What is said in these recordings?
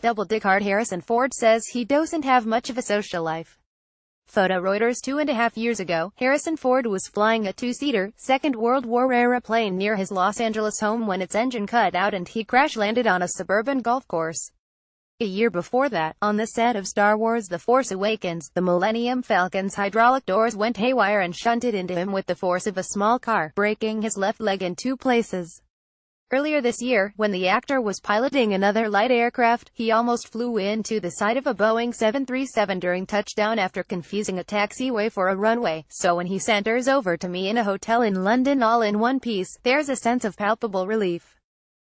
Double Deckard Harrison Ford says he doesn't have much of a social life. Photo Reuters 2.5 years ago, Harrison Ford was flying a two-seater, Second World War-era plane near his Los Angeles home when its engine cut out and he crash-landed on a suburban golf course. A year before that, on the set of Star Wars The Force Awakens, the Millennium Falcon's hydraulic doors went haywire and shunted into him with the force of a small car, breaking his left leg in 2 places. Earlier this year, when the actor was piloting another light aircraft, he almost flew into the side of a Boeing 737 during touchdown after confusing a taxiway for a runway. So when he centers over to me in a hotel in London all in one piece, there's a sense of palpable relief.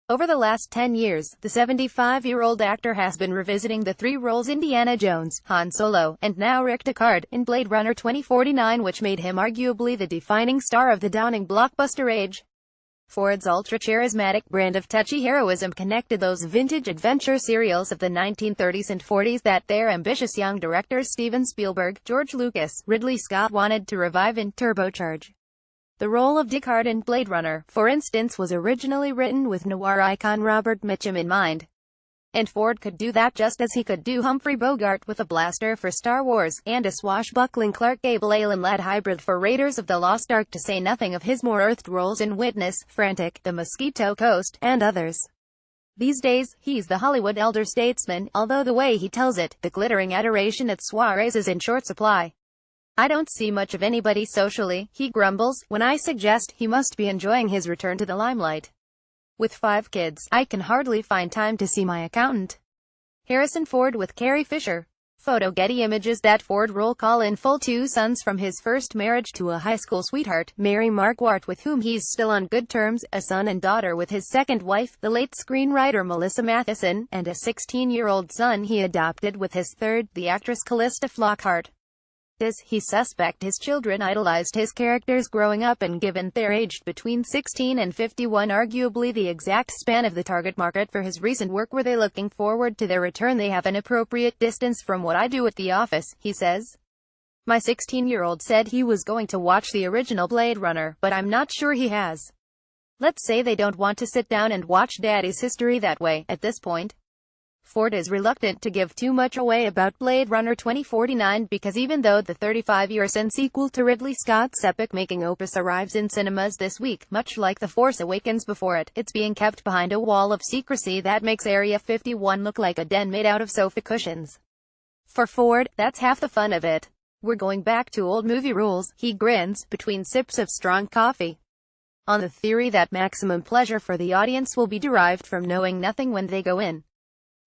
Over the last 10 years, the 75-year-old actor has been revisiting the 3 roles Indiana Jones, Han Solo, and now Rick Deckard, in Blade Runner 2049, which made him arguably the defining star of the dawning blockbuster age. Ford's ultra-charismatic brand of touchy heroism connected those vintage adventure serials of the 1930s and 40s that their ambitious young directors Steven Spielberg, George Lucas, Ridley Scott wanted to revive and turbocharge. The role of Deckard in Blade Runner, for instance, was originally written with noir icon Robert Mitchum in mind. And Ford could do that just as he could do Humphrey Bogart with a blaster for Star Wars, and a swashbuckling Clark Gable alien-led hybrid for Raiders of the Lost Ark, to say nothing of his more earthed roles in Witness, Frantic, The Mosquito Coast, and others. These days, he's the Hollywood elder statesman, although the way he tells it, the glittering adoration at soirees is in short supply. "I don't see much of anybody socially," he grumbles, when I suggest he must be enjoying his return to the limelight. "With 5 kids, I can hardly find time to see my accountant." Harrison Ford with Carrie Fisher. Photo Getty Images. That Ford roll call in full. 2 sons from his first marriage to a high school sweetheart, Mary Marquardt, with whom he's still on good terms, a son and daughter with his second wife, the late screenwriter Melissa Matheson, and a 16-year-old son he adopted with his third, the actress Callista Flockhart. Does he suspect his children idolized his characters growing up, and given they're aged between 16 and 51, arguably the exact span of the target market for his recent work, were they looking forward to their return? "They have an appropriate distance from what I do at the office," he says. "My 16-year-old said he was going to watch the original Blade Runner, but I'm not sure he has." Let's say they don't want to sit down and watch Daddy's history that way, at this point. Ford is reluctant to give too much away about Blade Runner 2049 because even though the 35-year sequel to Ridley Scott's epic-making opus arrives in cinemas this week, much like The Force Awakens before it, it's being kept behind a wall of secrecy that makes Area 51 look like a den made out of sofa cushions. For Ford, that's half the fun of it. "We're going back to old movie rules," he grins, between sips of strong coffee. On the theory that maximum pleasure for the audience will be derived from knowing nothing when they go in.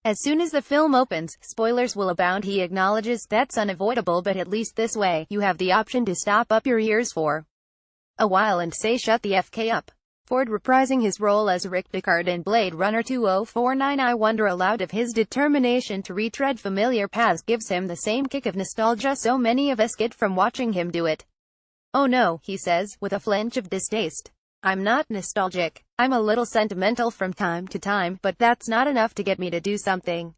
As soon as the film opens, spoilers will abound. He acknowledges that's unavoidable, but at least this way, you have the option to stop up your ears for a while and say shut the FK up. Ford reprising his role as Rick Deckard in Blade Runner 2049. I wonder aloud if his determination to retread familiar paths gives him the same kick of nostalgia so many of us get from watching him do it. "Oh no," he says, with a flinch of distaste. "I'm not nostalgic. I'm a little sentimental from time to time, but that's not enough to get me to do something.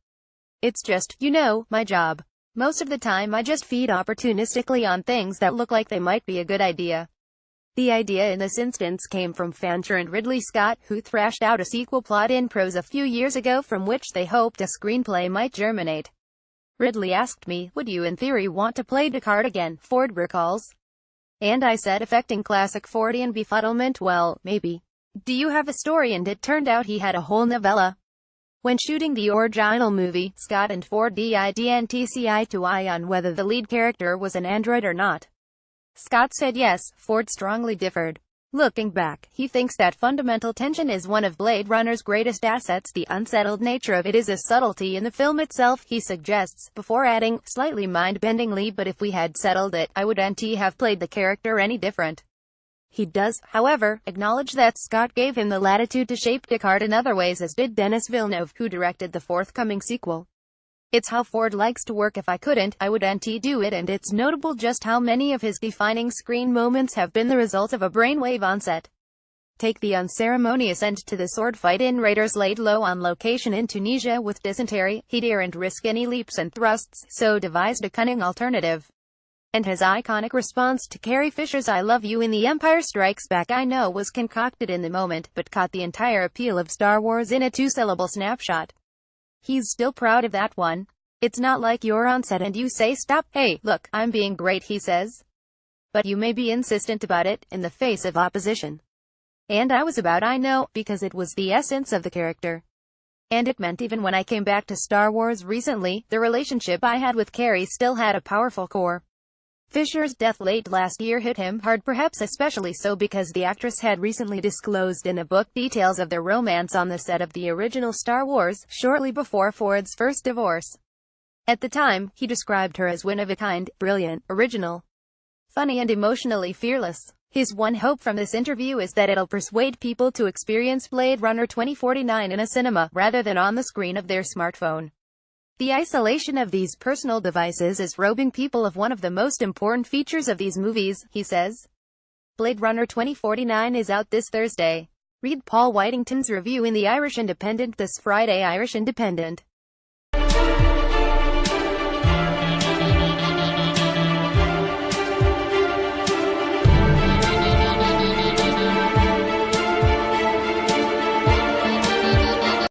It's just, you know, my job. Most of the time I just feed opportunistically on things that look like they might be a good idea." The idea in this instance came from Fancher and Ridley Scott, who thrashed out a sequel plot in prose a few years ago from which they hoped a screenplay might germinate. "Ridley asked me, would you in theory want to play Deckard again?" Ford recalls. "And I said, affecting classic Fordian befuddlement, well, maybe. Do you have a story?" And it turned out he had a whole novella. When shooting the original movie, Scott and Ford didn't see eye to eye on whether the lead character was an android or not. Scott said yes, Ford strongly differed. Looking back, he thinks that fundamental tension is one of Blade Runner's greatest assets. The unsettled nature of it is a subtlety in the film itself, he suggests, before adding, slightly mind-bendingly, "But if we had settled it, I wouldn't have played the character any different." He does, however, acknowledge that Scott gave him the latitude to shape Deckard in other ways, as did Denis Villeneuve, who directed the forthcoming sequel. "It's how Ford likes to work. If I couldn't, I wouldn't do it," and it's notable just how many of his defining screen moments have been the result of a brainwave on set. Take the unceremonious end to the sword fight in Raiders. Laid low on location in Tunisia with dysentery, he daren't risk any leaps and thrusts, so devised a cunning alternative. And his iconic response to Carrie Fisher's "I love you" in The Empire Strikes Back, I know was concocted in the moment, but caught the entire appeal of Star Wars in a 2-syllable snapshot. He's still proud of that one. It's not like you're on set and you say stop, hey, look, I'm being great, he says. But you may be insistent about it, in the face of opposition. And I was about, I know, because it was the essence of the character. And it meant even when I came back to Star Wars recently, the relationship I had with Carrie still had a powerful core. Fisher's death late last year hit him hard, perhaps especially so because the actress had recently disclosed in a book details of their romance on the set of the original Star Wars, shortly before Ford's first divorce. At the time, he described her as one-of-a-kind, brilliant, original, funny and emotionally fearless. His one hope from this interview is that it'll persuade people to experience Blade Runner 2049 in a cinema, rather than on the screen of their smartphone. The isolation of these personal devices is robbing people of one of the most important features of these movies, he says. Blade Runner 2049 is out this Thursday. Read Paul Whitington's review in the Irish Independent this Friday. Irish Independent.